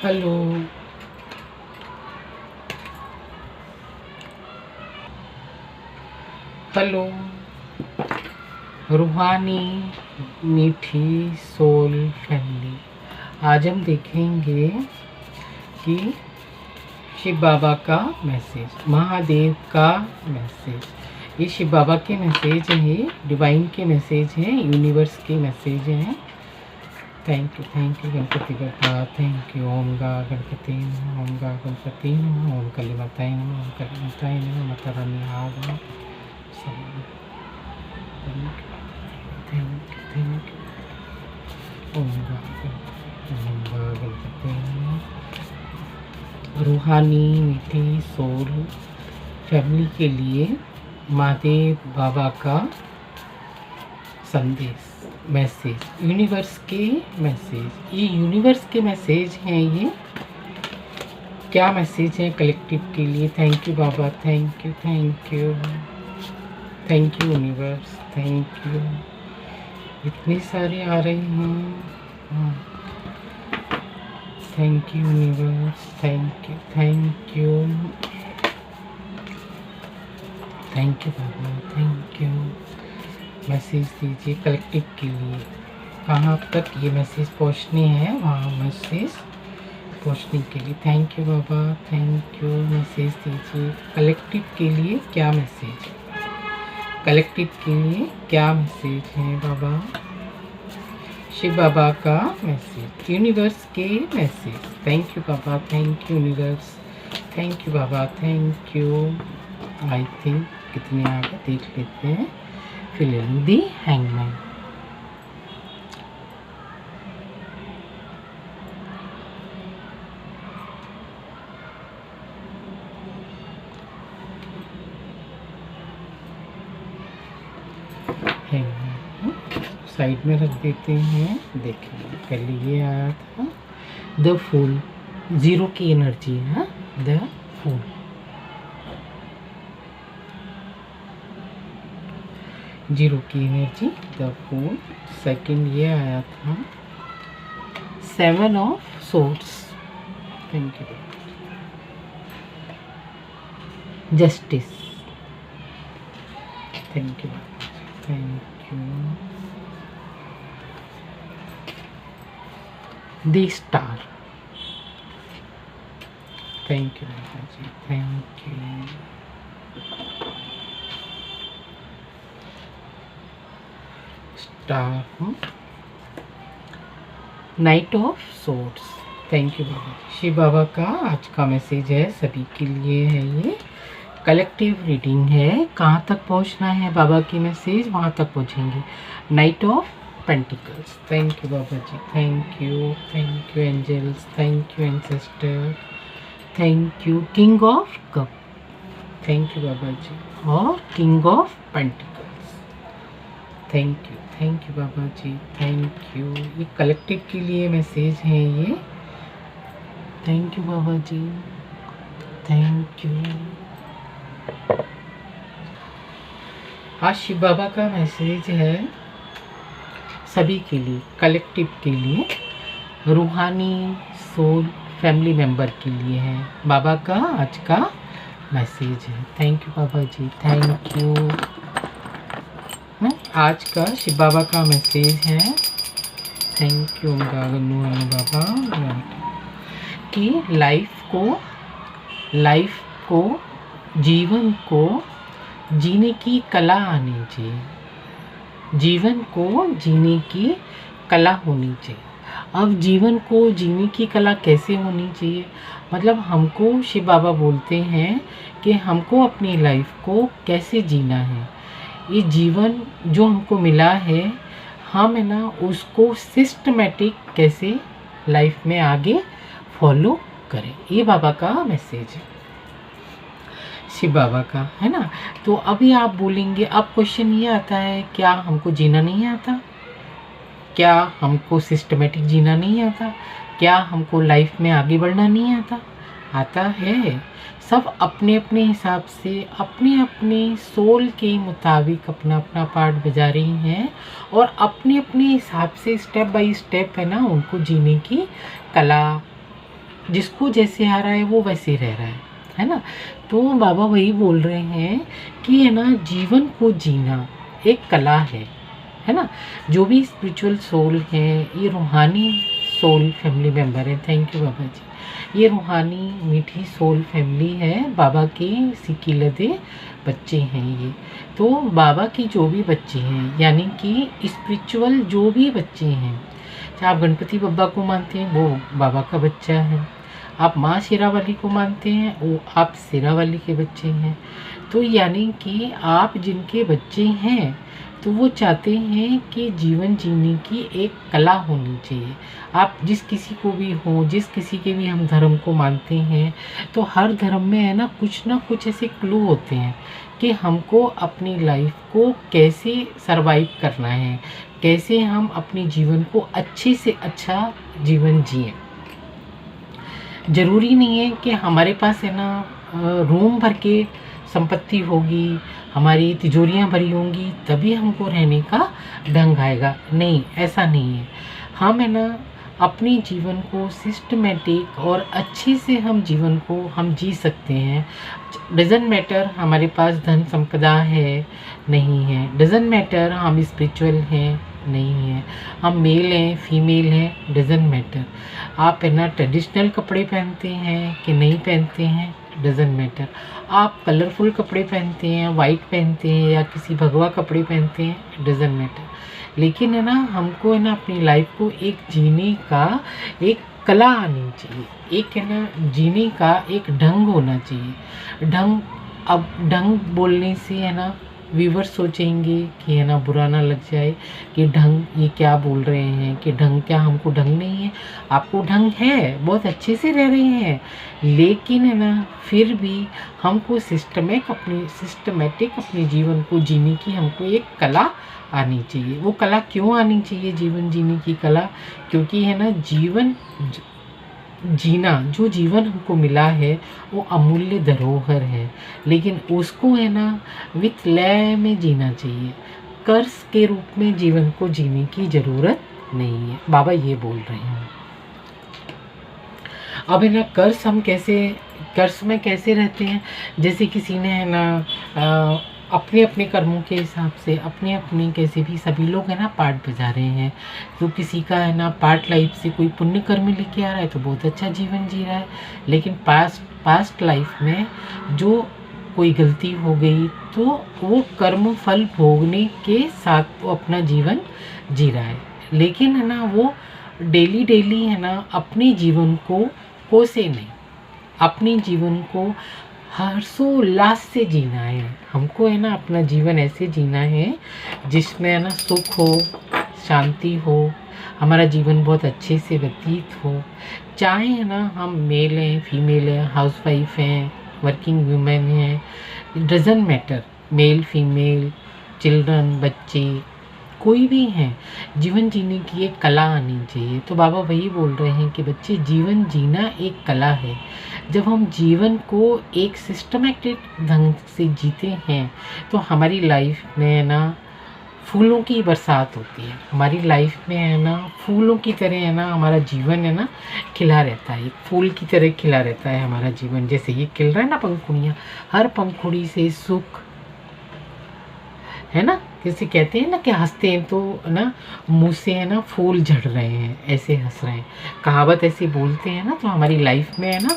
Hello. Hello. रूहानी मीठी soul family, आज हम देखेंगे कि शिव बाबा का मैसेज, महादेव का मैसेज। ये शिव बाबा के मैसेज हैं, डिवाइन के मैसेज हैं, यूनिवर्स के मैसेज हैं। Thank you Ganpati Baba, thank you. ओम गा गणपति नमः, ओम गा गणपति नमः, ओम काली माताएं नमः, ओम काली माताएं नमः, माता रानी आगमन। Thank you. ओम गा गणपति नमः। रूहानी मीठी सोल फैमिली के लिए महादेव बाबा का संदेश, मैसेज, यूनिवर्स के मैसेज। ये यूनिवर्स के मैसेज हैं। ये क्या मैसेज है कलेक्टिव के लिए? Thank you Baba, thank you universe, thank you. इतने सारे आ रहे हैं। Thank you universe, thank you Baba, thank you. Message दीजिए कलेक्टिव के लिए, कहाँ तक ये मैसेज पहुँचने हैं, वहाँ मैसेज पहुँचने के लिए। Thank you Baba, thank you. Message दीजिए कलेक्टिव के लिए, क्या मैसेज, कलेक्टिव के लिए क्या मैसेज है बाबा? शिव बाबा का मैसेज, यूनिवर्स के message. Thank you Baba, thank you universe, thank you Baba, thank you. I think कितने आ गए देख लेते हैं। फिलिंग दी हैंगमैन। साइड में रख देते हैं। देखिए पहले ये आया था द फूल, जीरो की एनर्जी है, द फूल। जीरो की एनर्जी, द फूल। सेकंड ये आया था seven of swords. Thank you. Justice. Thank you, thank you. The star. Thank you Baba ji, thank you. Star. Knight of swords. Thank you Baba. Shiv Baba का आज का message है, सभी के लिए है ये। कलेक्टिव रीडिंग है, कहाँ तक पहुँचना है बाबा की मैसेज, वहाँ तक पहुँचेंगे। Knight of pentacles. Thank you Baba ji, thank you angels, thank you ancestor, thank you. King of cup. Thank you Baba ji. और king of pentacles. Thank you Baba ji, thank you. ये कलेक्टिव के लिए मैसेज है ये। Thank you Baba ji, thank you. आज शिव बाबा का message है सभी के लिए, कलेक्टिव के लिए, रूहानी सोल फैमिली मेंबर के लिए है। बाबा का आज का मैसेज है। Thank you Baba ji, thank you. आज का शिव बाबा का मैसेज है। थैंक यू बाबा कि लाइफ को जीवन को जीने की कला आनी चाहिए। जीवन को जीने की कला होनी चाहिए। अब जीवन को जीने की कला कैसे होनी चाहिए? मतलब हमको शिव बाबा बोलते हैं कि हमको अपनी लाइफ को कैसे जीना है। ये जीवन जो हमको मिला है, हम है ना उसको सिस्टमेटिक कैसे लाइफ में आगे फॉलो करें, ये बाबा का मैसेज है, शिव बाबा का, है ना। तो अभी आप बोलेंगे, अब क्वेश्चन ये आता है, क्या हमको जीना नहीं आता? क्या हमको सिस्टमेटिक जीना नहीं आता? क्या हमको लाइफ में आगे बढ़ना नहीं आता? आता है। सब अपने अपने हिसाब से, अपने अपने सोल के मुताबिक अपना अपना पार्ट बजा रही हैं और अपने अपने हिसाब से स्टेप बाय स्टेप है ना उनको जीने की कला जिसको जैसे आ रहा है वो वैसे रह रहा है ना। तो बाबा वही बोल रहे हैं कि है ना, जीवन को जीना एक कला है ना। जो भी स्पिरिचुअल सोल है, ये रूहानी सोल फैमिली मेम्बर है, थैंक यू बाबा जी, ये रूहानी मीठी सोल फैमिली है, बाबा के सिकिलदे बच्चे हैं ये। तो बाबा की जो भी बच्चे हैं, यानी कि स्पिरिचुअल जो भी बच्चे हैं, चाहे आप गणपति बब्बा को मानते हैं वो बाबा का बच्चा है, आप माँ शेरावाली को मानते हैं वो आप शेरावाली के बच्चे हैं। तो यानी कि आप जिनके बच्चे हैं तो वो चाहते हैं कि जीवन जीने की एक कला होनी चाहिए। आप जिस किसी को भी हो, जिस किसी के भी हम धर्म को मानते हैं, तो हर धर्म में है ना कुछ ऐसे क्लू होते हैं कि हमको अपनी लाइफ को कैसे सरवाइव करना है, कैसे हम अपने जीवन को अच्छे से अच्छा जीवन जिएं। ज़रूरी नहीं है कि हमारे पास है ना रूम भर के संपत्ति होगी, हमारी तिजोरियां भरी होंगी तभी हमको रहने का ढंग आएगा, नहीं, ऐसा नहीं है। हम है ना अपने जीवन को सिस्टमेटिक और अच्छे से हम जीवन को हम जी सकते हैं। डजंट मैटर हमारे पास धन संपदा है नहीं है, डजंट मैटर हम स्पिरिचुअल हैं नहीं है, हम मेल हैं फीमेल हैं, डजंट मैटर। आप है ना ट्रेडिशनल कपड़े पहनते हैं कि नहीं पहनते हैं, डजंट मैटर। आप कलरफुल कपड़े पहनते हैं, वाइट पहनते हैं या किसी भगवा कपड़े पहनते हैं, डजंट मैटर। लेकिन है ना हमको है ना अपनी लाइफ को एक जीने का एक कला आनी चाहिए, एक है ना जीने का एक ढंग होना चाहिए। ढंग, अब ढंग बोलने से है ना व्यूवर्स सोचेंगे कि है ना बुरा ना लग जाए कि ढंग ये क्या बोल रहे हैं, कि ढंग क्या, हमको ढंग नहीं है। आपको ढंग है, बहुत अच्छे से रह रहे हैं, लेकिन है ना फिर भी हमको सिस्टमेटिक अपने जीवन को जीने की हमको एक कला आनी चाहिए। वो कला क्यों आनी चाहिए, जीवन जीने की कला? क्योंकि है ना जीवन जीना, जो जीवन हमको मिला है वो अमूल्य धरोहर है, लेकिन उसको है ना विथ लय में जीना चाहिए। कर्ज के रूप में जीवन को जीने की ज़रूरत नहीं है, बाबा ये बोल रहे हैं। अब है ना कर्ज में कैसे रहते हैं, जैसे किसी ने है ना अपने अपने कर्मों के हिसाब से अपने अपने कैसे भी सभी लोग है ना पार्ट बजा रहे हैं। तो किसी का है ना पार्ट लाइफ से कोई पुण्य कर्म लेके आ रहा है तो बहुत अच्छा जीवन जी रहा है, लेकिन पास्ट लाइफ में जो कोई गलती हो गई तो वो कर्म फल भोगने के साथ वो अपना जीवन जी रहा है। लेकिन है ना वो डेली है ना अपने जीवन को कोसे नहीं, अपने जीवन को हर्षोल्लास से जीना है। हमको है ना अपना जीवन ऐसे जीना है जिसमें है ना सुख हो, शांति हो, हमारा जीवन बहुत अच्छे से व्यतीत हो। चाहे है ना हम मेल हैं फीमेल हैं, हाउसवाइफ हैं, वर्किंग वुमेन हैं, doesn't matter, male female, children, बच्चे, कोई भी हैं, जीवन जीने की एक कला आनी चाहिए। तो बाबा वही बोल रहे हैं कि बच्चे जीवन जीना एक कला है। जब हम जीवन को एक सिस्टमेटिक ढंग से जीते हैं तो हमारी लाइफ में है ना फूलों की बरसात होती है, हमारी लाइफ में है ना फूलों की तरह है ना हमारा जीवन है ना खिला रहता है, एक फूल की तरह खिला रहता है हमारा जीवन। जैसे ये खिल रहा है ना पंखुड़ियाँ, हर पंखुड़ी से सुख है ना, जैसे कहते हैं ना कि हंसते हैं तो ना मुँह से है ना फूल झड़ रहे हैं, ऐसे हंस रहे हैं, कहावत ऐसे बोलते हैं ना। तो हमारी लाइफ में है ना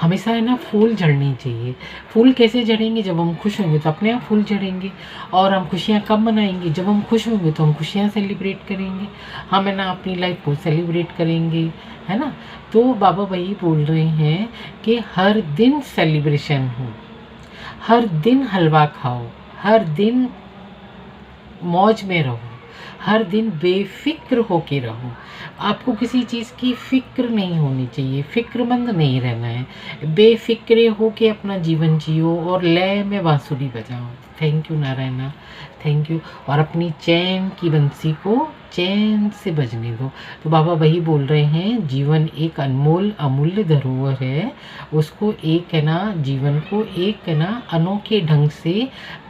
हमेशा है ना फूल झड़नी चाहिए। फूल कैसे झड़ेंगे, जब हम खुश होंगे तो अपने आप फूल झड़ेंगे। और हम खुशियाँ कब मनाएंगे, जब हम खुश होंगे तो हम खुशियाँ सेलिब्रेट करेंगे, हम है ना अपनी लाइफ को सेलिब्रेट करेंगे, है ना। तो बाबा वही बोल रहे हैं कि हर दिन सेलिब्रेशन हो, हर दिन हलवा खाओ, हर दिन मौज में रहो, हर दिन बेफिक्र होके रहो। आपको किसी चीज़ की फ़िक्र नहीं होनी चाहिए, फ़िक्रमंद नहीं रहना है, बेफिक्रे होके अपना जीवन जियो और लय में बांसुरी बजाओ। Thank you Narayana, thank you. और अपनी चैन की बंसी को चैन से बजने दो। तो बाबा वही बोल रहे हैं, जीवन एक अनमोल अमूल्य धरोहर है, उसको एक है ना जीवन को एक है ना अनोखे ढंग से,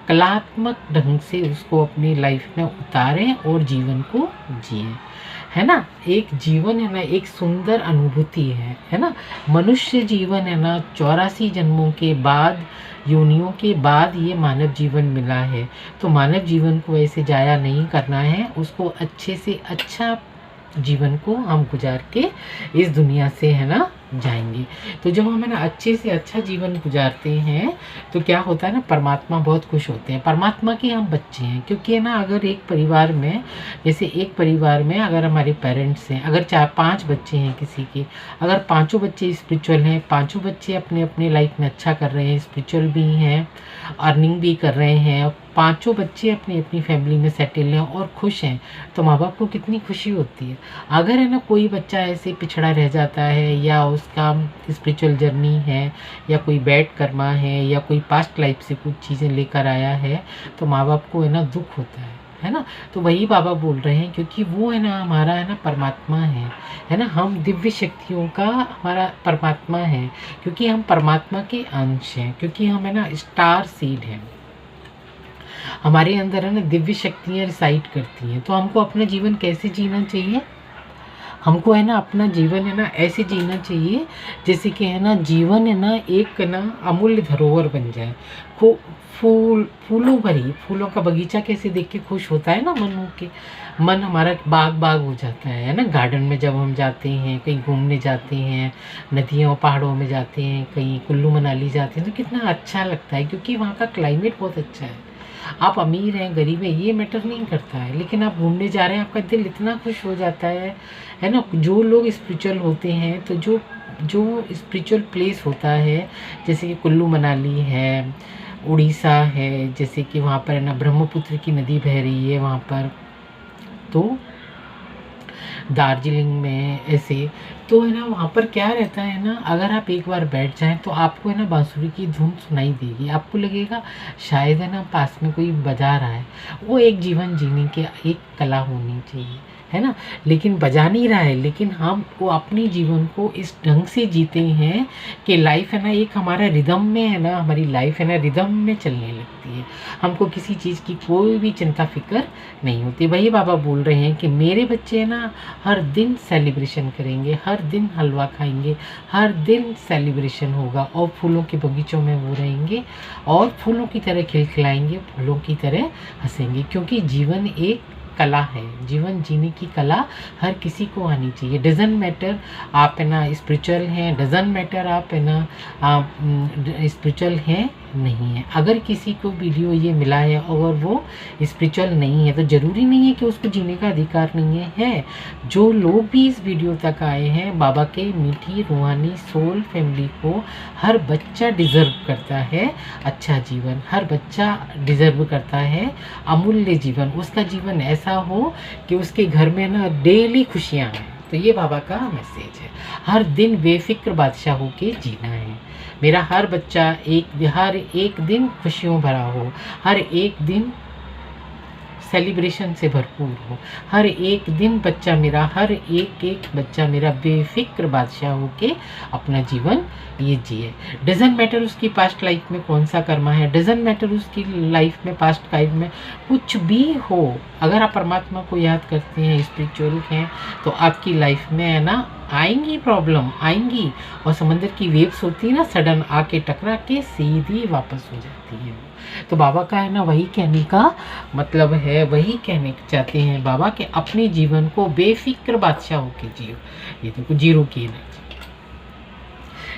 कलात्मक ढंग से उसको अपनी लाइफ में उतारें और जीवन को जिए, है ना। एक जीवन है ना एक सुंदर अनुभूति है ना। मनुष्य जीवन है ना 84 जन्मों के बाद, योनियों के बाद ये मानव जीवन मिला है। तो मानव जीवन को ऐसे जाया नहीं करना है, उसको अच्छे से अच्छा जीवन को हम गुजार के इस दुनिया से है ना जाएंगे। तो जब हम है ना अच्छे से अच्छा जीवन गुजारते हैं तो क्या होता है ना, परमात्मा बहुत खुश होते हैं। परमात्मा के हम बच्चे हैं, क्योंकि है ना अगर एक परिवार में, जैसे एक परिवार में अगर हमारे पेरेंट्स हैं, अगर 4-5 बच्चे हैं किसी के, अगर पांचों बच्चे स्पिरिचुअल हैं, पांचों बच्चे अपने अपने लाइफ में अच्छा कर रहे हैं, स्पिरिचुअल भी हैं, अर्निंग भी कर रहे हैं, पांचों बच्चे अपनी अपनी फैमिली में सेटल हैं और खुश हैं, तो माँ बाप को कितनी खुशी होती है। अगर है ना कोई बच्चा ऐसे पिछड़ा रह जाता है, या उसका स्पिरिचुअल जर्नी है, या कोई बैड कर्मा है, या कोई पास्ट लाइफ से कुछ चीज़ें लेकर आया है, तो माँ बाप को है ना दुख होता है ना। तो वही बाबा बोल रहे हैं, क्योंकि वो है ना हमारा है ना परमात्मा है ना। हम दिव्य शक्तियों का हमारा परमात्मा है, क्योंकि हम परमात्मा के अंश हैं, क्योंकि हम है ना स्टार सीड हैं। हमारे अंदर है ना दिव्य शक्तियाँ रिसाइड करती हैं। तो हमको अपना जीवन कैसे जीना चाहिए, हमको है ना अपना जीवन है ना ऐसे जीना चाहिए जैसे कि है ना जीवन है ना एक ना अमूल्य धरोहर बन जाए। फूलों भरी, फूलों का बगीचा कैसे देख के खुश होता है ना मन हमारा बाग बाग हो जाता है ना। गार्डन में जब हम जाते हैं, कहीं घूमने जाते हैं, नदियों पहाड़ों में जाते हैं, कहीं कुल्लू मनाली जाते हैं, तो कितना अच्छा लगता है, क्योंकि वहाँ का क्लाइमेट बहुत अच्छा है। आप अमीर हैं गरीब हैं ये मैटर नहीं करता है, लेकिन आप घूमने जा रहे हैं, आपका दिल इतना खुश हो जाता है ना। जो लोग स्पिरिचुअल होते हैं, तो जो स्पिरिचुअल प्लेस होता है, जैसे कि कुल्लू मनाली है, उड़ीसा है, जैसे कि वहाँ पर है ना ब्रह्मपुत्र की नदी बह रही है वहाँ पर, तो दार्जिलिंग में ऐसे, तो है ना वहाँ पर क्या रहता है ना, अगर आप एक बार बैठ जाएं तो आपको है ना बांसुरी की धुन सुनाई देगी, आपको लगेगा शायद है ना पास में कोई बजा रहा है। वो एक जीवन जीने की एक कला होनी चाहिए, है ना। लेकिन बजा नहीं रहा है, लेकिन हम वो अपने जीवन को इस ढंग से जीते हैं कि लाइफ है ना एक हमारा रिदम में है ना, हमारी लाइफ है ना रिदम में चलने लगती है। हमको किसी चीज़ की कोई भी चिंता फिक्र नहीं होती। वही बाबा बोल रहे हैं कि मेरे बच्चे है ना हर दिन सेलिब्रेशन करेंगे, हर दिन हलवा खाएंगे, हर दिन सेलिब्रेशन होगा, और फूलों के बगीचों में वो रहेंगे और फूलों की तरह खिलखिलाएंगे, फूलों की तरह हंसेंगे, क्योंकि जीवन एक कला है। जीवन जीने की कला हर किसी को आनी चाहिए। डजंट मैटर आप है ना स्पिरिचुअल हैं, डजंट मैटर आप है ना स्पिरिचुअल हैं नहीं है। अगर किसी को वीडियो ये मिला है और वो स्पिरिचुअल नहीं है, तो ज़रूरी नहीं है कि उसको जीने का अधिकार नहीं है। जो लोग भी इस वीडियो तक आए हैं, बाबा के मीठी रूहानी सोल फैमिली को, हर बच्चा डिज़र्व करता है अच्छा जीवन, हर बच्चा डिज़र्व करता है अमूल्य जीवन। उसका जीवन ऐसा हो कि उसके घर में ना डेली खुशियाँ आएँ। तो ये बाबा का मैसेज है, हर दिन बेफिक्र बादशाह होके जीना है। मेरा हर बच्चा हर एक दिन खुशियों भरा हो, हर एक दिन सेलिब्रेशन से भरपूर हो, हर एक दिन बच्चा मेरा, हर एक बच्चा मेरा बेफिक्र बादशाह होके अपना जीवन ये जिए। डजंट मैटर उसकी पास्ट लाइफ में कौन सा कर्मा है, डजंट मैटर उसकी लाइफ में पास्ट लाइफ में कुछ भी हो, अगर आप परमात्मा को याद करते हैं, स्पिरिचुअल हैं, तो आपकी लाइफ में है ना आएंगी प्रॉब्लम आएंगी, और समंदर की वेव्स होती है ना सडन आके टकरा के सीधी वापस हो जाती है। तो बाबा का है ना वही कहने का मतलब है, वही कहने चाहते हैं बाबा के अपने जीवन को बेफिक्र बादशाह होके जियो। ये देखो जीरो की एनर्जी,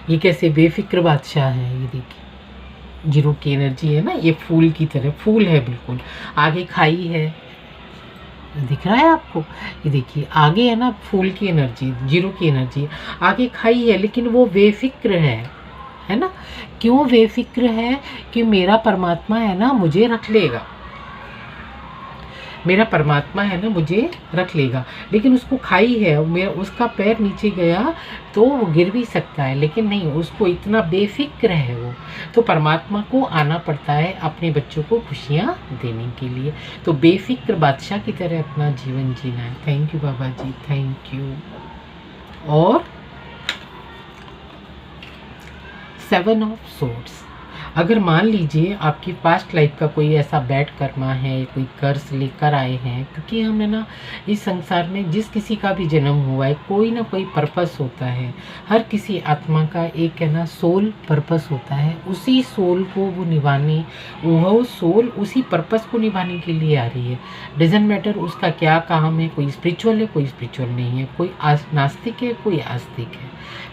ये कैसे बेफिक्र बादशाह है, ये देखिए जीरो की एनर्जी है ना, ये फूल की तरह, फूल है बिल्कुल, आगे खाई है, दिख रहा है आपको, ये देखिए आगे है ना फूल की एनर्जी, जीरो की एनर्जी, आगे खाई है, लेकिन वो बेफिक्र है ना। क्यों बेफिक्र है कि मेरा परमात्मा है ना मुझे रख लेगा, मेरा परमात्मा है ना मुझे रख लेगा। लेकिन उसको खाई है, मेरा उसका पैर नीचे गया तो वो गिर भी सकता है, लेकिन नहीं, उसको इतना बेफिक्र है वो। तो परमात्मा को आना पड़ता है अपने बच्चों को खुशियाँ देने के लिए। तो बेफिक्र बादशाह की तरह अपना जीवन जीना है। Thank you Baba ji, thank you. और 7 ऑफ सोर्ड्स, अगर मान लीजिए आपकी पास्ट लाइफ का कोई ऐसा बैड कर्मा है, कोई कर्ज लेकर आए हैं, क्योंकि हम है ना इस संसार में जिस किसी का भी जन्म हुआ है कोई ना कोई पर्पस होता है। हर किसी आत्मा का एक है ना सोल पर्पस होता है, उसी सोल को वो निभाने, वो सोल उसी पर्पस को निभाने के लिए आ रही है। डजंट मैटर उसका क्या काम है, कोई स्पिरिचुअल है कोई स्पिरिचुअल नहीं है, कोई नास्तिक है कोई आस्तिक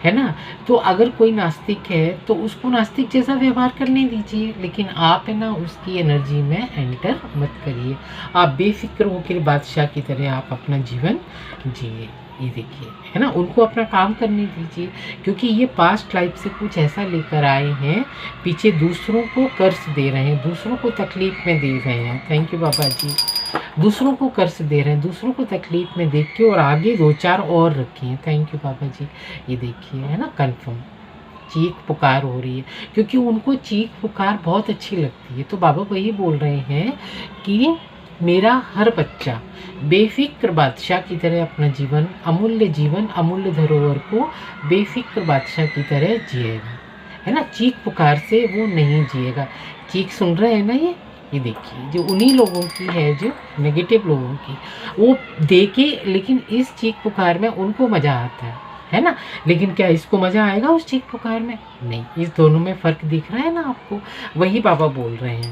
है ना। तो अगर कोई नास्तिक है तो उसको नास्तिक जैसा व्यवहार करने दीजिए, लेकिन आप है ना उसकी एनर्जी में एंटर मत करिए। आप बेफिक्र होकर बादशाह की तरह आप अपना जीवन जिए। ये देखिए है ना, उनको अपना काम करने दीजिए, क्योंकि ये पास्ट लाइफ से कुछ ऐसा लेकर आए हैं, पीछे दूसरों को कर्ज दे रहे हैं, दूसरों को तकलीफ में दे रहे हैं। थैंक यू बाबा जी। दूसरों को कर्ज दे रहे हैं, दूसरों को तकलीफ में देख के, और आगे 2-4 और रखी हैं। थैंक यू बाबा जी। ये देखिए है ना, कन्फर्म चीख पुकार हो रही है, क्योंकि उनको चीख पुकार बहुत अच्छी लगती है। तो बाबा वही बोल रहे हैं कि मेरा हर बच्चा बेफिक्र बादशाह की तरह अपना जीवन अमूल्य धरोहर को बेफिक्र बादशाह की तरह जिएगा, है ना। चीख पुकार से वो नहीं जिएगा। चीख सुन रहे हैं ना, ये देखिए जो उन्हीं लोगों की है, जो नेगेटिव लोगों की, वो देखे, लेकिन इस चीख पुकार में उनको मज़ा आता है ना। लेकिन क्या इसको मज़ा आएगा उस चीख पुकार में? नहीं। इस दोनों में फ़र्क दिख रहा है ना आपको? वही बाबा बोल रहे हैं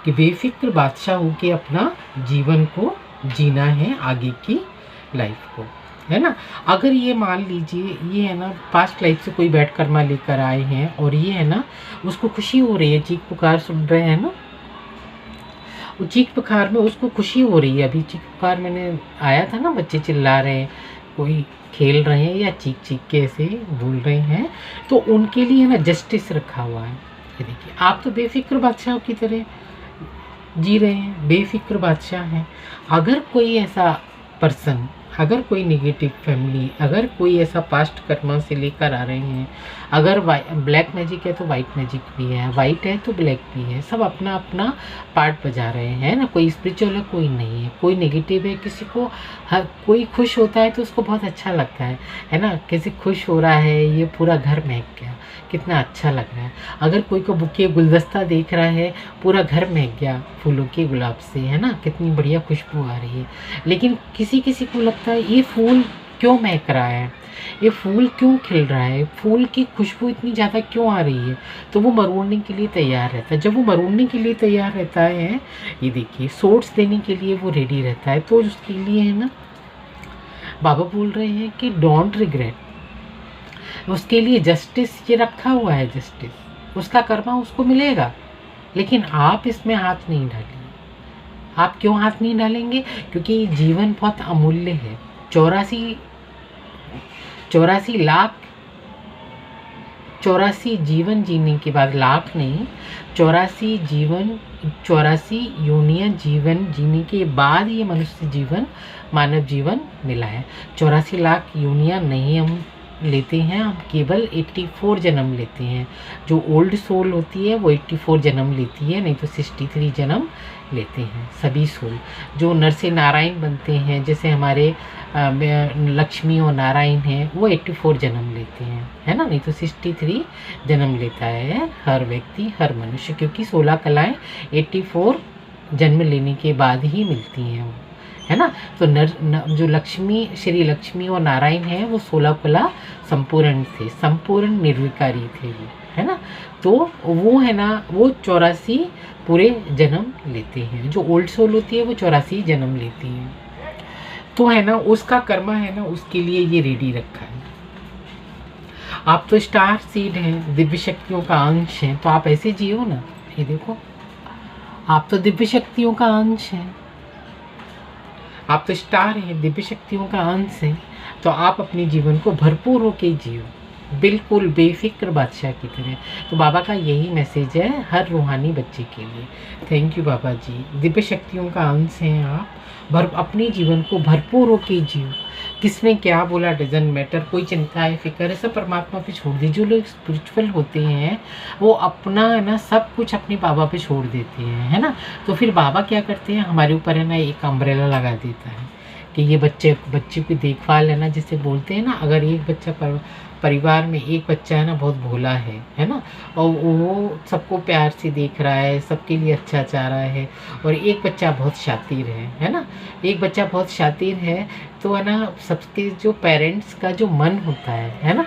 कि बेफिक्र बादशाह होके अपना जीवन को जीना है, आगे की लाइफ को, है ना। अगर ये मान लीजिए ये है ना पास्ट लाइफ से कोई बैड कर्मा लेकर आए हैं, और ये है ना उसको खुशी हो रही है, चीख पुकार सुन रहे हैं ना, वो चीख पुकार में उसको खुशी हो रही है। अभी चीख पुकार मैंने आया था ना, बच्चे चिल्ला रहे हैं, कोई खेल रहे हैं या चीख चीख के ऐसे बोल रहे हैं, तो उनके लिए है ना जस्टिस रखा हुआ है। ये देखिए आप तो बेफिक्र बादशाह की तरह जी रहे हैं, बेफिक्र बादशाह हैं। अगर कोई ऐसा पर्सन, अगर कोई नेगेटिव फैमिली, अगर कोई ऐसा पास्ट कर्मा से लेकर आ रहे हैं, अगर ब्लैक मैजिक है तो वाइट मैजिक भी है, वाइट है तो ब्लैक भी है, सब अपना अपना पार्ट बजा रहे हैं ना। कोई स्पिरिचुअल है कोई नहीं है, कोई नेगेटिव है, किसी को कोई खुश होता है तो उसको बहुत अच्छा लगता है ना। किसी खुश हो रहा है, ये पूरा घर महक गया, कितना अच्छा लग रहा है। अगर कोई को बुके गुलदस्ता देख रहा है, पूरा घर महक गया फूलों के गुलाब से, है ना, कितनी बढ़िया खुशबू आ रही है। लेकिन किसी किसी को लगता है ये फूल क्यों महक रहा है, ये फूल क्यों खिल रहा है, फूल की खुशबू इतनी ज़्यादा क्यों आ रही है, तो वो मरोड़ने के लिए तैयार रहता है। जब वो मरोड़ने के लिए तैयार रहता है, ये देखिए सोर्स देने के लिए वो रेडी रहता है, तो उसके लिए है ना बाबा बोल रहे हैं कि डोंट रिग्रेट। उसके लिए जस्टिस ये रखा हुआ है, जस्टिस उसका कर्मा उसको मिलेगा, लेकिन आप इसमें हाथ नहीं डालिए। आप क्यों हाथ नहीं डालेंगे? क्योंकि जीवन बहुत अमूल्य है। 84 जीवन जीने के बाद, लाख नहीं, 84 योनियां जीवन जीने के बाद ये मनुष्य जीवन, मानव जीवन मिला है। 84 लाख योनियां नहीं हम लेते हैं, हम केवल 84 जन्म लेते हैं। जो ओल्ड सोल होती है वो 84 जन्म लेती है, नहीं तो 63 जन्म लेते हैं सभी सोल। जो नर से नारायण बनते हैं, जैसे हमारे लक्ष्मी और नारायण हैं, वो 84 जन्म लेते हैं, है ना, नहीं तो 63 जन्म लेता है हर व्यक्ति, हर मनुष्य, क्योंकि 16 कलाएं 84 जन्म लेने के बाद ही मिलती हैं वो, है ना। तो जो लक्ष्मी, श्री लक्ष्मी और नारायण हैं, वो 16 कला संपूर्ण थे, संपूर्ण निर्विकारी थे वो, है ना। तो वो है ना, वो 84 पूरे जन्म लेते हैं। जो ओल्ड सोल होती है वो 84 जन्म लेती है। तो है ना उसका कर्मा है ना, उसके लिए ये रेडी रखा है। आप तो स्टार सीड हैं, दिव्य शक्तियों का अंश हैं, तो आप ऐसे जियो ना। ये देखो आप तो दिव्य शक्तियों का अंश हैं, आप तो स्टार हैं, दिव्य शक्तियों का अंश हैं, तो आप अपने जीवन को भरपूर होके जियो, बिल्कुल बेफिक्र बादशाह की तरह। तो बाबा का यही मैसेज है हर रूहानी बच्चे के लिए। थैंक यू बाबा जी। दिव्य शक्तियों का अंश हैं आप, अपने जीवन को भरपूर होके जियो। किसने क्या बोला डजंट मैटर, कोई चिंता है फिक्र है सब परमात्मा पे छोड़ दीजिए। जो लोग स्पिरिचुअल होते हैं वो अपना है ना सब कुछ अपने बाबा पे छोड़ देते हैं, है ना। तो फिर बाबा क्या करते हैं, हमारे ऊपर है ना एक अम्ब्रेला लगा देता है कि ये बच्चे की देखभाल है ना, जिसे बोलते हैं ना, अगर एक बच्चा परिवार में एक बच्चा है ना बहुत भोला है ना, और वो सबको प्यार से देख रहा है, सबके लिए अच्छा चाह रहा है, और एक बच्चा बहुत शातिर है ना, एक बच्चा बहुत शातिर है, तो है ना सबके जो पेरेंट्स का जो मन होता है ना,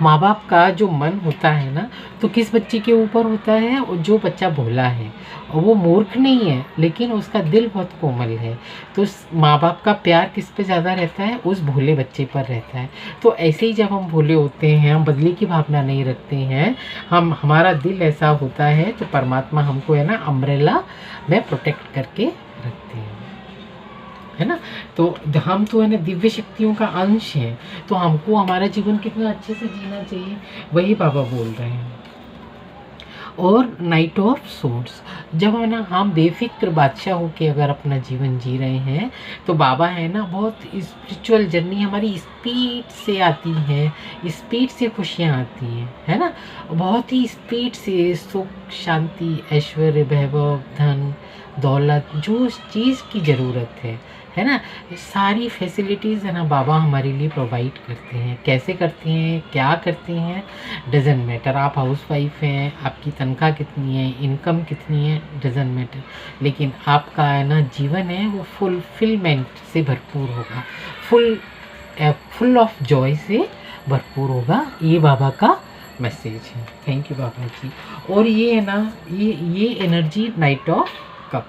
माँ बाप का जो मन होता है ना, तो किस बच्चे के ऊपर होता है, और जो बच्चा भोला है, और वो मूर्ख नहीं है लेकिन उसका दिल बहुत कोमल है, तो माँ बाप का प्यार किस पे ज़्यादा रहता है, उस भोले बच्चे पर रहता है। तो ऐसे ही जब हम भोले होते हैं, हम बदले की भावना नहीं रखते हैं, हमारा दिल ऐसा होता है, तो परमात्मा हमको है ना अम्ब्रेला में प्रोटेक्ट करके रखते हैं, है ना। तो हम तो है ना दिव्य शक्तियों का अंश हैं, तो हमको हमारा जीवन कितना अच्छे से जीना चाहिए, वही बाबा बोल रहे हैं। और नाइट ऑफ सोर्ड्स, जब है ना हम बेफिक्र बादशाह होके अगर अपना जीवन जी रहे हैं, तो बाबा है ना बहुत स्पिरिचुअल जर्नी हमारी स्पीड से आती है, स्पीड से खुशियाँ आती हैं, है ना, बहुत ही स्पीड से सुख शांति ऐश्वर्य वैभव धन दौलत, जो चीज़ की ज़रूरत है ना, सारी फैसिलिटीज़ है ना बाबा हमारे लिए प्रोवाइड करते हैं। कैसे करते हैं, क्या करते हैं, डजेंट मैटर। आप हाउस वाइफ हैं, आपकी तनख्वाह कितनी है, इनकम कितनी है, डजेंट मैटर, लेकिन आपका है ना जीवन है वो फुलफिलमेंट से भरपूर होगा, फुल ऑफ जॉय से भरपूर होगा। ये बाबा का मैसेज है। Thank you Baba ji. और ये है ना ये एनर्जी नाइट ऑफ कप,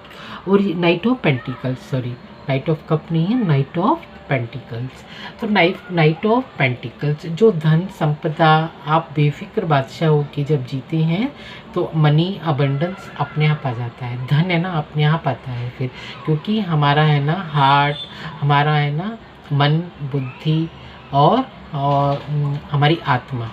और ये night of pentacles, sorry night of cup नहीं है, नाइट ऑफ पेंटिकल्स। तो नाइट ऑफ पेंटिकल्स, जो धन संपदा, आप बेफिक्र बादशाह हो के जब जीते हैं, तो मनी अबंडेंस अपने आप आ जाता है, धन है ना अपने आप आता है फिर, क्योंकि हमारा है ना हार्ट, हमारा है ना मन बुद्धि और हमारी आत्मा,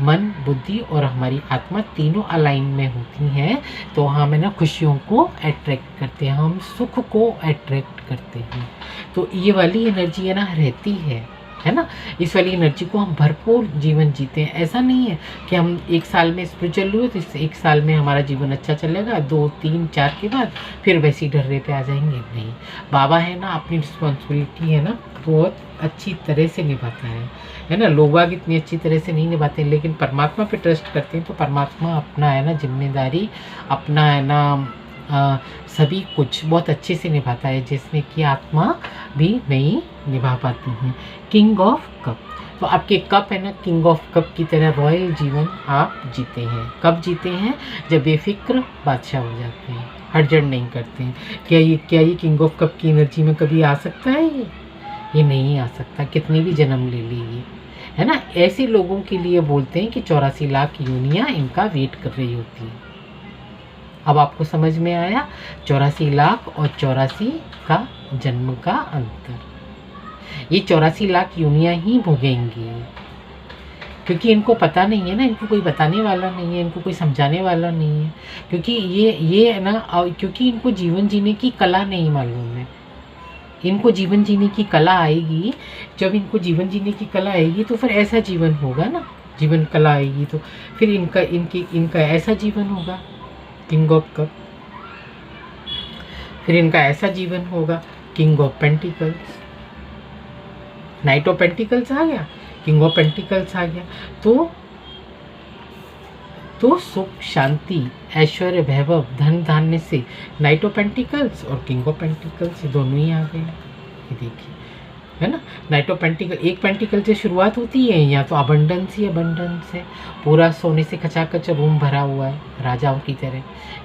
मन बुद्धि और हमारी आत्मा तीनों अलाइन में होती हैं, तो हम है ना खुशियों को अट्रैक्ट करते हैं, हम सुख को अट्रैक्ट करते हैं। तो ये वाली एनर्जी है ना रहती है ना, इस वाली एनर्जी को हम भरपूर जीवन जीते हैं। ऐसा नहीं है कि हम एक साल में स्पिरिचुअल हुए तो इस एक साल में हमारा जीवन अच्छा चलेगा, 2 3 4 के बाद फिर वैसी ढर्रे पे आ जाएंगे, नहीं। बाबा है ना अपनी रिस्पॉन्सिबिलिटी है ना बहुत अच्छी तरह से निभाता है ना। लोग बाग इतनी अच्छी तरह से नहीं निभाते हैं, लेकिन परमात्मा पे ट्रस्ट करते हैं, तो परमात्मा अपना है ना जिम्मेदारी, अपना है ना सभी कुछ बहुत अच्छे से निभाता है, जिसमें कि आत्मा भी नहीं निभा पाती हैं। किंग ऑफ कप, तो आपके कप है ना किंग ऑफ कप की तरह रॉयल जीवन आप जीते हैं। कब जीते हैं, जब बेफिक्र बादशाह हो जाते हैं, हड़जड़ नहीं करते हैं। क्या ये किंग ऑफ कप की एनर्जी में कभी आ सकता है? ये नहीं आ सकता, कितनी भी जन्म ले लीजिए, है ना। ऐसे लोगों के लिए बोलते हैं कि 84 लाख योनियाँ इनका वेट कर रही होती हैं। अब आपको समझ में आया 84 लाख और 84 का जन्म का अंतर। ये 84 लाख योनियाँ ही भोगेंगी, क्योंकि इनको पता नहीं है ना, इनको कोई बताने वाला नहीं है, इनको कोई समझाने वाला नहीं है, क्योंकि ये है ना, क्योंकि इनको जीवन जीने की कला नहीं मालूम है। इनको जीवन जीने की कला आएगी, जब इनको जीवन जीने की कला आएगी तो फिर ऐसा जीवन होगा ना, जीवन कला आएगी तो फिर इनका ऐसा जीवन होगा किंग ऑफ कप, फिर इनका ऐसा जीवन होगा king of pentacles. Knight of pentacles आ गया, किंग ऑफ पेंटिकल्स आ गया, तो सुख शांति ऐश्वर्य वैभव धन धान्य से नाइट ऑफ पेंटिकल्स और किंग ऑफ पेंटिकल्स दोनों ही आ गए। ये देखिए, है ना, नाइट ऑफ पेंटिकल, एक पेंटिकल से शुरुआत होती है, या तो अबंडेंस ही अबंडेंस है, पूरा सोने से खचाखच रूम भरा हुआ है, राजाओं की तरह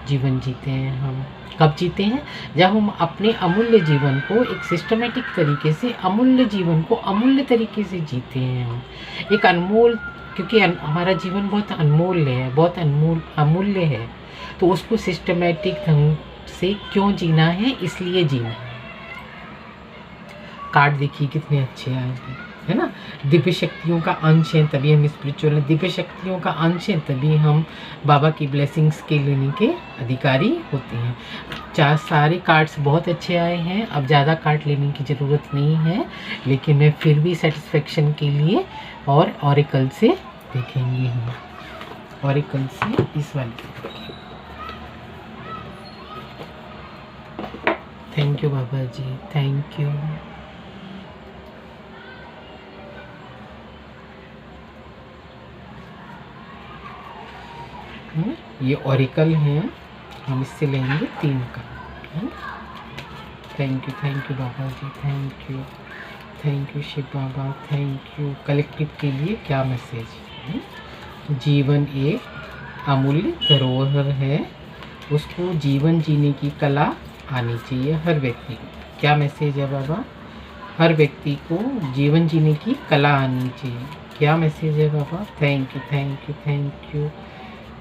जीवन जीते हैं हम। कब जीते हैं, जब हम अपने अमूल्य जीवन को एक सिस्टमेटिक तरीके से, अमूल्य जीवन को अमूल्य तरीके से जीते हैं हम। एक अनमोल, क्योंकि हमारा जीवन बहुत अनमोल्य है, बहुत अमूल्य है, तो उसको सिस्टमेटिक ढंग से क्यों जीना है, इसलिए जीना है। कार्ड देखिए कितने अच्छे आए हैं, है ना। दिव्य शक्तियों का अंश है तभी हम स्पिरिचुअल हैं, दिव्य शक्तियों का अंश है तभी हम बाबा की ब्लेसिंग्स के लेने के अधिकारी होते हैं। सारे कार्ड्स बहुत अच्छे आए हैं, अब ज़्यादा कार्ड लेने की ज़रूरत नहीं है, लेकिन मैं फिर भी सेटिस्फेक्शन के लिए और ऑरिकल से देखेंगे हम, ऑरिकल से इस वाले। Thank you Baba ji, thank you. ये ऑरिकल है, हम इससे लेंगे 3 का। Thank you Baba ji, thank you Shiv Baba, thank you. Collective के लिए क्या मैसेज? जीवन एक अमूल्य धरोहर है, उसको जीवन जीने की कला आनी चाहिए हर व्यक्ति को। क्या मैसेज है बाबा? हर व्यक्ति को जीवन जीने की कला आनी चाहिए। क्या मैसेज है बाबा? Thank you.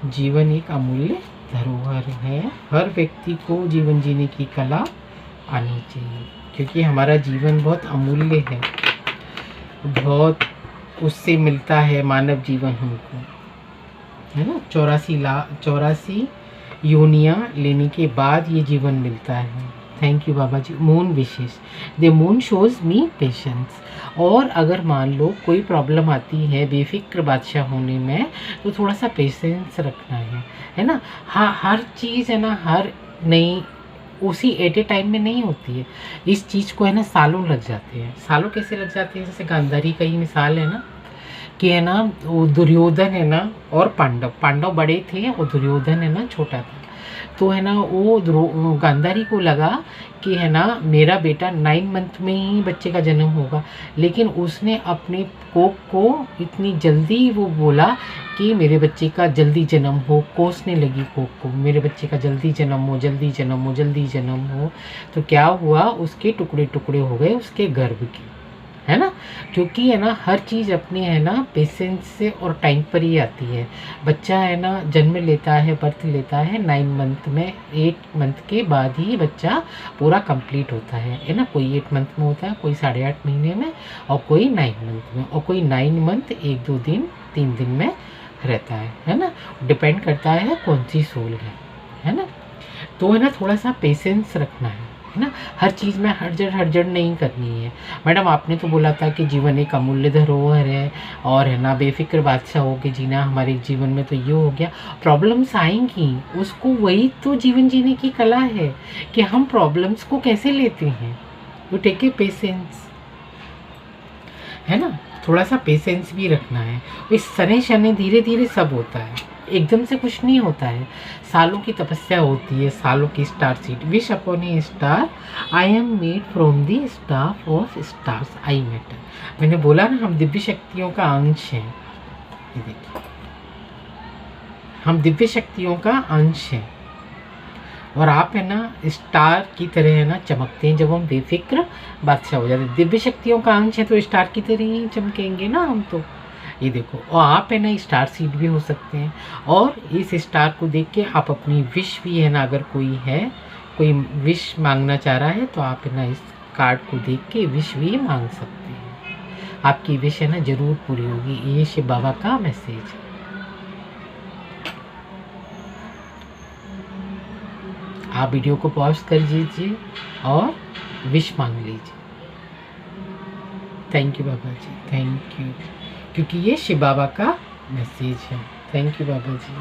जीवन एक अमूल्य धरोहर है, हर व्यक्ति को जीवन जीने की कला आनी चाहिए, क्योंकि हमारा जीवन बहुत अमूल्य है, बहुत उससे मिलता है मानव जीवन हमको, है ना। 84 योनियाँ लेने के बाद ये जीवन मिलता है। Thank you Baba ji. Moon विशेष, the moon shows me patience. और अगर मान लो कोई प्रॉब्लम आती है बेफिक्र बादशाह होने में, तो थोड़ा सा पेशेंस रखना है ना। हाँ, हर चीज़ है ना, हर नई उसी एट ए टाइम में नहीं होती है। इस चीज़ को है ना सालों लग जाते हैं। सालों कैसे लग जाते हैं? जैसे गांधारी का ही मिसाल है ना, कि है ना वो दुर्योधन है ना और पांडव बड़े थे और दुर्योधन है ना छोटा था। तो है ना वो गांधारी को लगा कि है ना मेरा बेटा 9 मंथ में ही बच्चे का जन्म होगा, लेकिन उसने अपने कोक को इतनी जल्दी वो बोला कि मेरे बच्चे का जल्दी जन्म हो, कोसने लगी कोक को, मेरे बच्चे का जल्दी जन्म हो। तो क्या हुआ, उसके टुकड़े टुकड़े हो गए उसके गर्भ के, है ना। क्योंकि है ना हर चीज़ अपने है ना पेशेंस से और टाइम पर ही आती है। बच्चा है ना जन्म लेता है, बर्थ लेता है 9 मंथ में, 8 मंथ के बाद ही बच्चा पूरा कंप्लीट होता है ना। कोई 8 मंथ में होता है, कोई 8.5 महीने में, और कोई 9 मंथ में, और कोई 9 मंथ 1-2 दिन 3 दिन में रहता है ना। डिपेंड करता है कौन सी सोल है ना। तो है ना थोड़ा सा पेशेंस रखना है ना। हर चीज़ में हड़जड़ नहीं करनी है। मैडम आपने तो बोला था कि जीवन एक अमूल्य धरोहर है और है ना बेफिक्र बादशाह होके जीना हमारे जीवन में, तो ये हो गया। प्रॉब्लम्स आएंगी, उसको वही तो जीवन जीने की कला है कि हम प्रॉब्लम्स को कैसे लेते हैं। यू टेक ए पेशेंस, है ना। थोड़ा सा पेशेंस भी रखना है। इस सने शने धीरे धीरे सब होता है, एकदम से कुछ नहीं होता है। सालों की तपस्या होती है, सालों की star seed. Wish upon A star, I am made from the staff of stars, I matter. मैंने बोला ना हम दिव्य शक्तियों का अंश हैं। ये देखिए, हम दिव्य शक्तियों का अंश हैं और आप है ना स्टार की तरह है ना चमकते हैं जब हम बेफिक्र बादशाह हो जाते हैं। दिव्य शक्तियों का अंश है तो स्टार की तरह ही चमकेंगे ना हम तो। ये देखो, और आप है ना स्टार सीड भी हो सकते हैं, और इस स्टार को देख के आप अपनी विश भी है ना, अगर कोई विश मांगना चाह रहा है तो आप है ना इस कार्ड को देख के विश भी मांग सकते हैं। आपकी विश है ना जरूर पूरी होगी। ये शिव बाबा का मैसेज है। आप वीडियो को पॉज कर दीजिए और विश मांग लीजिए। Thank you Baba ji, thank you, क्योंकि ये शिव बाबा का मैसेज है। Thank you Baba ji.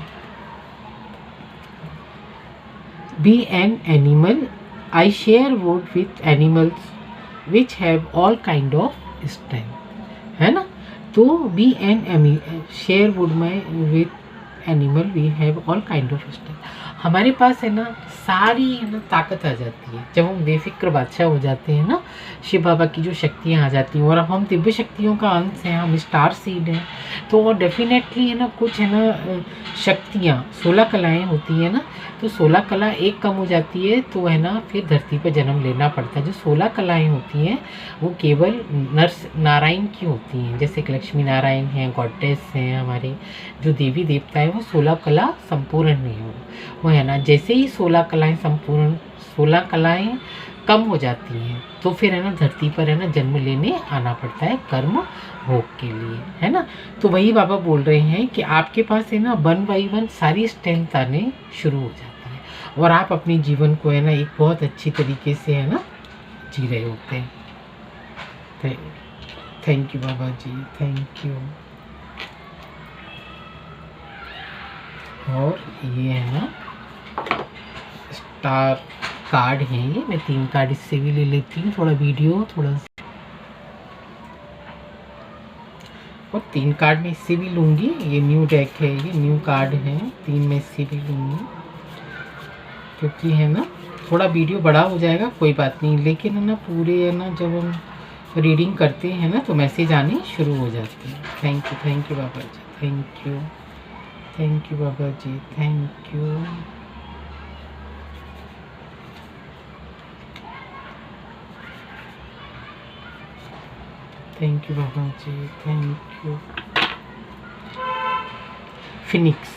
Be an animal, I share wood with animals which have all kind of strength, है ना। तो be an share wood my with animal we have all kind of strength. हमारे पास है ना सारी है ना ताकत आ जाती है जब हम बेफिक्र बादशाह हो जाते हैं ना। शिव बाबा की जो शक्तियाँ आ जाती हैं, और हम दिव्य शक्तियों का अंश हैं, हम स्टार सीड हैं, तो डेफिनेटली है ना कुछ है ना शक्तियाँ 16 कलाएँ होती हैं ना, तो 16 कला एक कम हो जाती है तो है ना फिर धरती पर जन्म लेना पड़ता है। जो 16 कलाएँ होती हैं वो केवल नारायण की होती हैं, जैसे कि लक्ष्मी नारायण हैं, गॉडेस हैं, हमारे जो देवी देवता है वो 16 कला संपूर्ण नहीं हो, वो है ना। जैसे ही 16 कलाएँ कम हो जाती हैं तो फिर है ना धरती पर है ना जन्म लेने आना पड़ता है कर्म भोग के लिए, है ना। तो वही बाबा बोल रहे हैं कि आपके पास है ना 1 बाय 1 सारी स्ट्रेंथ आने शुरू हो जाती है, और आप अपने जीवन को है ना एक बहुत अच्छी तरीके से है ना जी रहे होते हैं। Thank you Baba ji, thank you. और ये है ना स्टार कार्ड है, ये मैं 3 कार्ड इससे भी ले लेती हूँ, थोड़ा वीडियो थोड़ा और 3 कार्ड मैं इससे भी लूँगी, ये न्यू डेक है, ये न्यू कार्ड है, 3 मैं इससे भी लूँगी, क्योंकि है ना थोड़ा वीडियो बड़ा हो जाएगा, कोई बात नहीं, लेकिन है ना पूरे है ना जब हम रीडिंग करते हैं ना तो मैसेज आने शुरू हो जाते हैं। Thank you Baba ji, thank you Baba ji, thank you. Thank you Baba ji, thank you. Phoenix,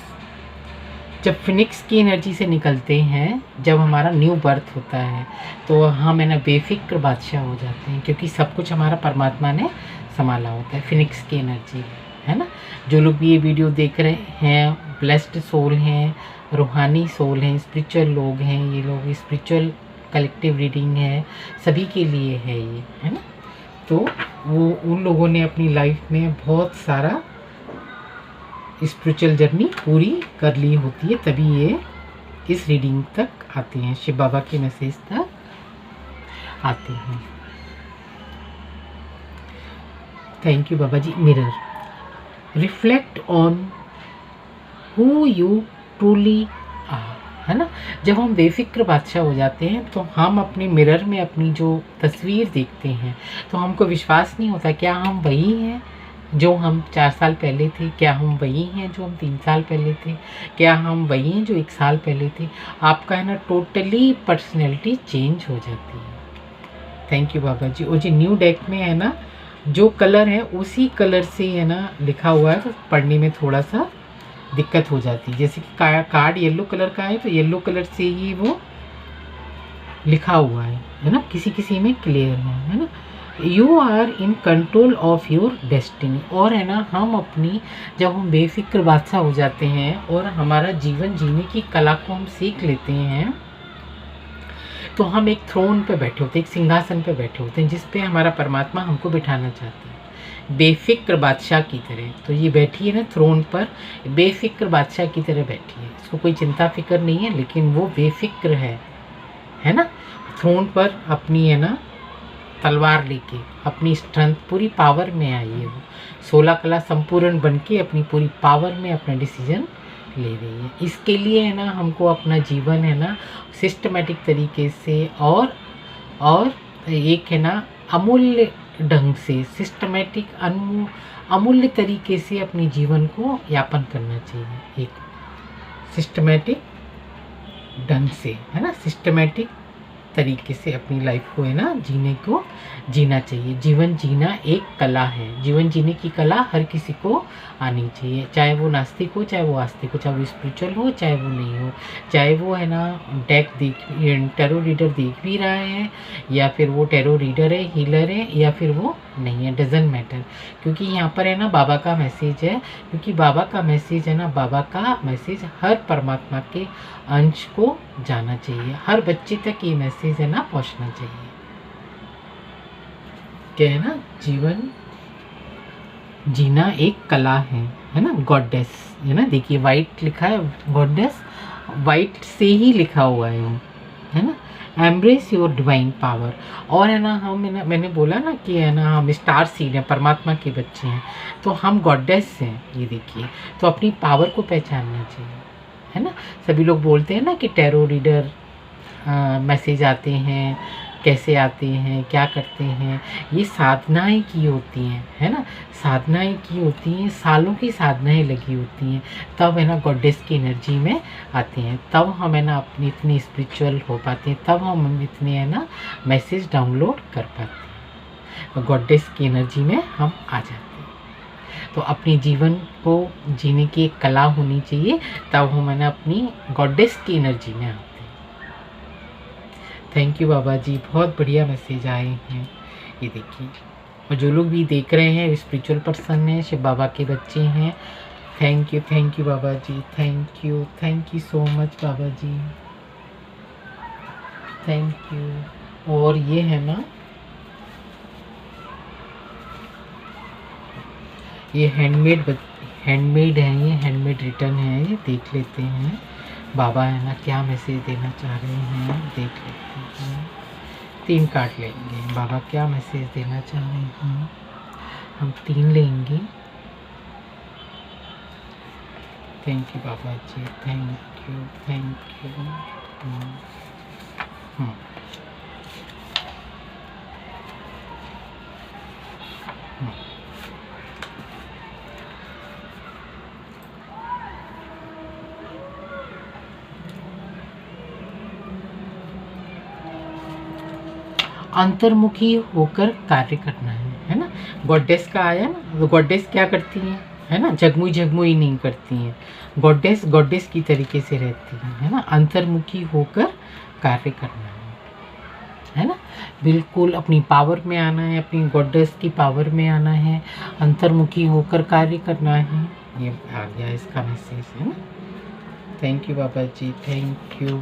जब फिनिक्स की एनर्जी से निकलते हैं, जब हमारा न्यू बर्थ होता है तो हम है ना बेफिक्र बादशाह हो जाते हैं, क्योंकि सब कुछ हमारा परमात्मा ने संभाला होता है। फिनिक्स की एनर्जी है ना। जो लोग भी ये वीडियो देख रहे हैं, ब्लेस्ड सोल हैं, रूहानी सोल हैं, स्पिरिचुअल लोग हैं, ये लोग स्पिरिचुअल कलेक्टिव रीडिंग है, सभी के लिए है ये, है ना। तो वो उन लोगों ने अपनी लाइफ में बहुत सारा स्पिरिचुअल जर्नी पूरी कर ली होती है, तभी ये इस रीडिंग तक आते हैं, शिव बाबा के मैसेज तक आते हैं। Thank you Baba ji. Mirror, reflect on who you truly are, है ना। जब हम बेफिक्र बादशाह हो जाते हैं तो हम अपने मिरर में अपनी जो तस्वीर देखते हैं तो हमको विश्वास नहीं होता, क्या हम वही हैं जो हम 4 साल पहले थे, क्या हम वही हैं जो हम 3 साल पहले थे, क्या हम वही हैं जो 1 साल पहले थे। आपका है ना टोटली पर्सनैलिटी चेंज हो जाती है। Thank you Baba ji. और जी न्यू डेक में है ना जो कलर है उसी कलर से है ना लिखा हुआ है, तो पढ़ने में थोड़ा सा दिक्कत हो जाती है। जैसे कि कार्ड येलो कलर का है तो येलो कलर से ही वो लिखा हुआ है ना, किसी किसी में क्लियर है ना। You are in control of your destiny. और है ना हम अपनी, जब हम बेफिक्र बादशाह हो जाते हैं और हमारा जीवन जीने की कला को हम सीख लेते हैं तो हम एक थ्रोन पे बैठे होते हैं, एक सिंहासन पे बैठे होते हैं जिस पे हमारा परमात्मा हमको बिठाना चाहते हैं बेफिक्र बादशाह की तरह। तो ये बैठी है ना थ्रोन पर, बेफिक्र बादशाह की तरह बैठी है, इसको कोई चिंता फिक्र नहीं है, लेकिन वो बेफिक्र है ना। थ्रोन पर अपनी है ना तलवार लेके अपनी स्ट्रेंथ पूरी पावर में आई है, वो 16 कला संपूर्ण बन के अपनी पूरी पावर में अपना डिसीजन ले रही है। इसके लिए है ना हमको अपना जीवन है ना सिस्टमेटिक तरीके से और एक है ना अमूल्य ढंग से सिस्टमेटिक अमूल्य तरीके से अपने जीवन को यापन करना चाहिए, एक सिस्टमेटिक ढंग से, है ना। सिस्टमेटिक तरीके से अपनी लाइफ को है ना जीना चाहिए। जीवन जीना एक कला है, जीवन जीने की कला हर किसी को आनी चाहिए, चाहे वो नास्तिक हो, चाहे वो आस्तिक हो, चाहे वो स्पिरिचुअल हो, चाहे वो नहीं हो, चाहे वो है ना टैरो रीडर देख भी रहा है या फिर वो टैरो रीडर है, हीलर है, या फिर वो नहीं है, डजेंट मैटर। क्योंकि यहाँ पर है ना बाबा का मैसेज है, क्योंकि बाबा का मैसेज है ना, बाबा का मैसेज हर परमात्मा के अंश को जाना चाहिए, हर बच्चे तक ये मैसेज है ना पहुँचना चाहिए। क्या है ना, जीवन जीना एक कला है ना। गॉडेस है ना, देखिए वाइट लिखा है, गॉडेस वाइट से ही लिखा हुआ है वो, है ना। Embrace your divine power. और है ना हम है ना, मैंने बोला ना कि है ना हम स्टार सीड हैं, परमात्मा के बच्चे हैं, तो हम गॉडेस हैं, ये देखिए। तो अपनी पावर को पहचानना चाहिए, है ना। सभी लोग बोलते हैं ना कि टैरो रीडर मैसेज आते हैं, कैसे आते हैं, क्या करते हैं, ये साधनाएं की होती हैं, है ना। साधनाएं की होती हैं, सालों की साधनाएं लगी होती हैं, तब है ना गॉडेस की एनर्जी में आते हैं, तब हम है ना अपनी इतनी स्पिरिचुअल हो पाते हैं, तब हम इतने है ना मैसेज डाउनलोड कर पाते हैं, गॉडेस की एनर्जी में हम आ जाते हैं। तो अपने जीवन को जीने की एक कला होनी चाहिए, तब हम है ना अपनी गॉडेस की एनर्जी में आते हैं। थैंक यू बाबा जी, बहुत बढ़िया मैसेज आए हैं, ये देखिए। और जो लोग भी देख रहे हैं स्पिरिचुअल पर्सन हैं, शिव बाबा के बच्चे हैं, thank you Baba ji, thank you so much Baba ji, thank you. और ये है ना, ये हैंडमेड है, ये हैंडमेड रिटर्न है, ये देख लेते हैं बाबा है ना क्या मैसेज देना चाह रहे हैं, देख लेते हैं। 3 कार्ड लेंगे, बाबा क्या मैसेज देना चाह रहे हैं, हम 3 लेंगे। Thank you Baba ji, thank you, thank you. हम्म, हम्म। अंतर्मुखी होकर कार्य करना है ना। गॉडेस का आया ना, तो गॉडेस क्या करती हैं, है ना, जगमुई जगमुई नहीं करती हैं। गॉडेस गॉडेस की तरीके से रहती हैं, है ना। अंतर्मुखी होकर कार्य करना है ना। बिल्कुल अपनी पावर में आना है, अपनी गॉडेस की पावर में आना है, अंतर्मुखी होकर कार्य करना है। ये आ गया इसका मैसेज, है ना। Thank you Baba ji, thank you.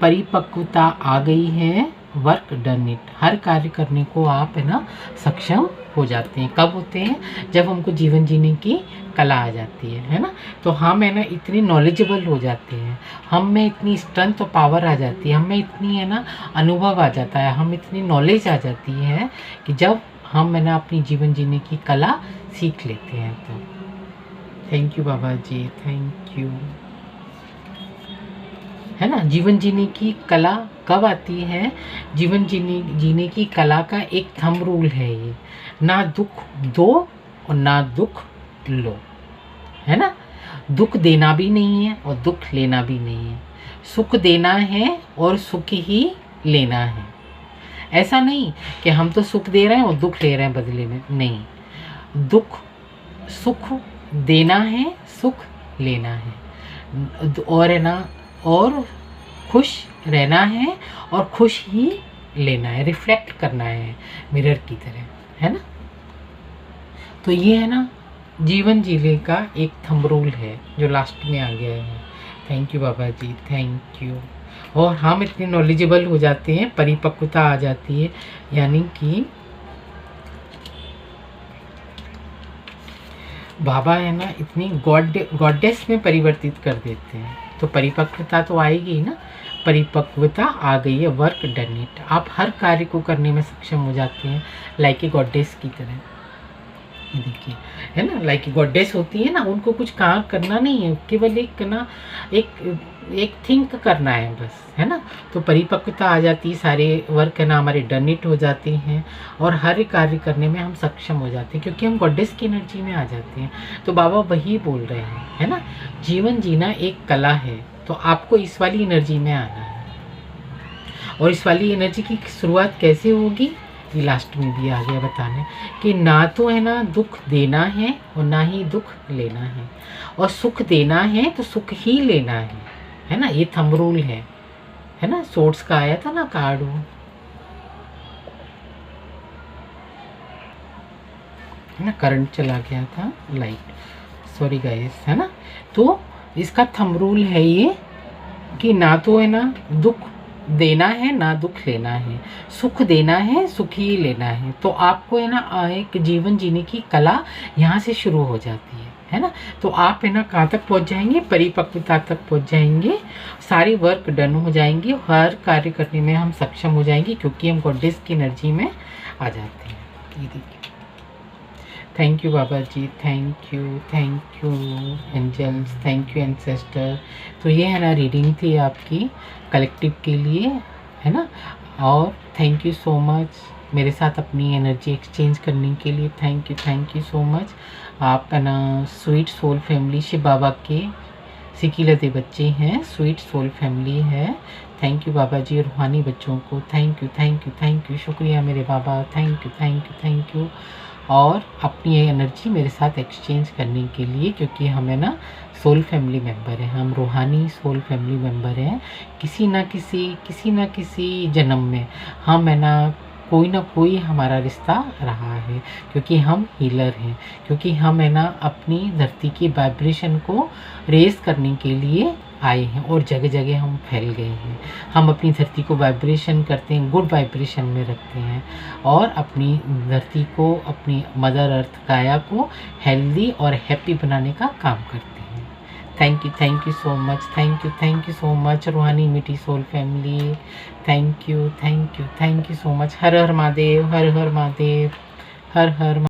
परिपक्वता आ गई है, वर्क डन इट। हर कार्य करने को आप, है ना, सक्षम हो जाते हैं। कब होते हैं? जब हमको जीवन जीने की कला आ जाती है ना। तो हम, है ना, इतने नॉलेजेबल हो जाते हैं, हम में इतनी स्ट्रेंथ और पावर आ जाती है, हम में इतनी, है ना, अनुभव आ जाता है, हम इतनी नॉलेज आ जाती है कि जब हम, है ना, अपनी जीवन जीने की कला सीख लेते हैं। तो thank you Baba ji, thank you. है ना, जीवन जीने की कला कब आती है? जीवन जीने की कला का एक थंब रूल है ये, ना दुख दो और ना दुख लो, है ना। दुख देना भी नहीं है और दुख लेना भी नहीं है। सुख देना है और सुख ही लेना है। ऐसा नहीं कि हम तो सुख दे रहे हैं और दुख ले रहे हैं बदले में, नहीं। दुख सुख देना है, सुख लेना है, और, है ना, और खुश रहना है और खुश ही लेना है, रिफ्लेक्ट करना है मिरर की तरह, है ना। तो ये, है ना, जीवन जीने का एक थंब रूल है जो लास्ट में आ गया है। Thank you Baba ji, thank you. और हम इतने नॉलेजेबल हो जाते हैं, परिपक्वता आ जाती है, यानी कि बाबा, है ना, इतनी गॉडेस में परिवर्तित कर देते हैं। तो परिपक्वता तो आएगी ही ना। परिपक्वता आ गई है, वर्क डन इट। आप हर कार्य को करने में सक्षम हो जाते हैं, लाइक ए गॉडेस की तरह। ये देखिए, है ना, लाइक गॉडेस होती है ना, उनको कुछ काम करना नहीं है, केवल एक ना, एक एक थिंक करना है बस, है ना। तो परिपक्वता आ जाती है, सारे वर्क, है ना, हमारे डन इट हो जाते हैं और हर कार्य करने में हम सक्षम हो जाते हैं, क्योंकि हम गॉडेस की एनर्जी में आ जाते हैं। तो बाबा वही बोल रहे हैं, है ना, जीवन जीना एक कला है, तो आपको इस वाली एनर्जी में आना है। और इस वाली एनर्जी की शुरुआत कैसे होगी? ये लास्ट में भी आ गया बताने कि ना तो, है ना, दुख देना है और ना ही दुख लेना है, और सुख देना है तो सुख ही लेना है ना। ये थंब रूल है ना। सोर्ट्स का आया था ना कार्ड, वो, है ना, करंट चला गया था, लाइट, सॉरी गाइस, है ना। तो इसका थंब रूल है ये कि ना तो, है ना, दुख देना है ना दुख लेना है, सुख देना है सुख ही लेना है। तो आपको, है ना, एक जीवन जीने की कला यहाँ से शुरू हो जाती है ना। तो आप, है ना, कहाँ तक पहुँच जाएंगे? परिपक्वता तक पहुँच जाएंगे, सारे वर्क डन हो जाएंगे, हर कार्य करने में हम सक्षम हो जाएंगे, क्योंकि हम गॉडेस की एनर्जी में आ जाते हैं। ये देखिए, thank you Baba ji, thank you angels, thank you ancestor. तो ये, है ना, रीडिंग थी आपकी कलेक्टिव के लिए, है ना। और थैंक यू सो मच मेरे साथ अपनी एनर्जी एक्सचेंज करने के लिए। Thank you so much. आप, है ना, स्वीट सोल फैमिली शिव बाबा के सिकीलते बच्चे हैं, स्वीट सोल फैमिली है। थैंक यू बाबा जी, रूहानी बच्चों को थैंक यू, शुक्रिया मेरे बाबा, थैंक यू। और अपनी ये एनर्जी मेरे साथ एक्सचेंज करने के लिए, क्योंकि हम, है ना, सोल फैमिली मेंबर हैं, हम रूहानी सोल फैमिली मेंबर हैं। किसी ना किसी जन्म में हम, है ना, कोई हमारा रिश्ता रहा है, क्योंकि हम हीलर हैं, क्योंकि हम, है ना, अपनी धरती की वाइब्रेशन को रेज करने के लिए आए हैं और जगह जगह हम फैल गए हैं। हम अपनी धरती को वाइब्रेशन करते हैं, गुड वाइब्रेशन में रखते हैं, और अपनी धरती को, अपनी मदर अर्थ गाया को हेल्दी और हैप्पी बनाने का काम करते हैं। Thank you so much, thank you so much रूहानी मीठी soul family. Thank you so much. हर हर महादेव, हर हर महादेव, हर हर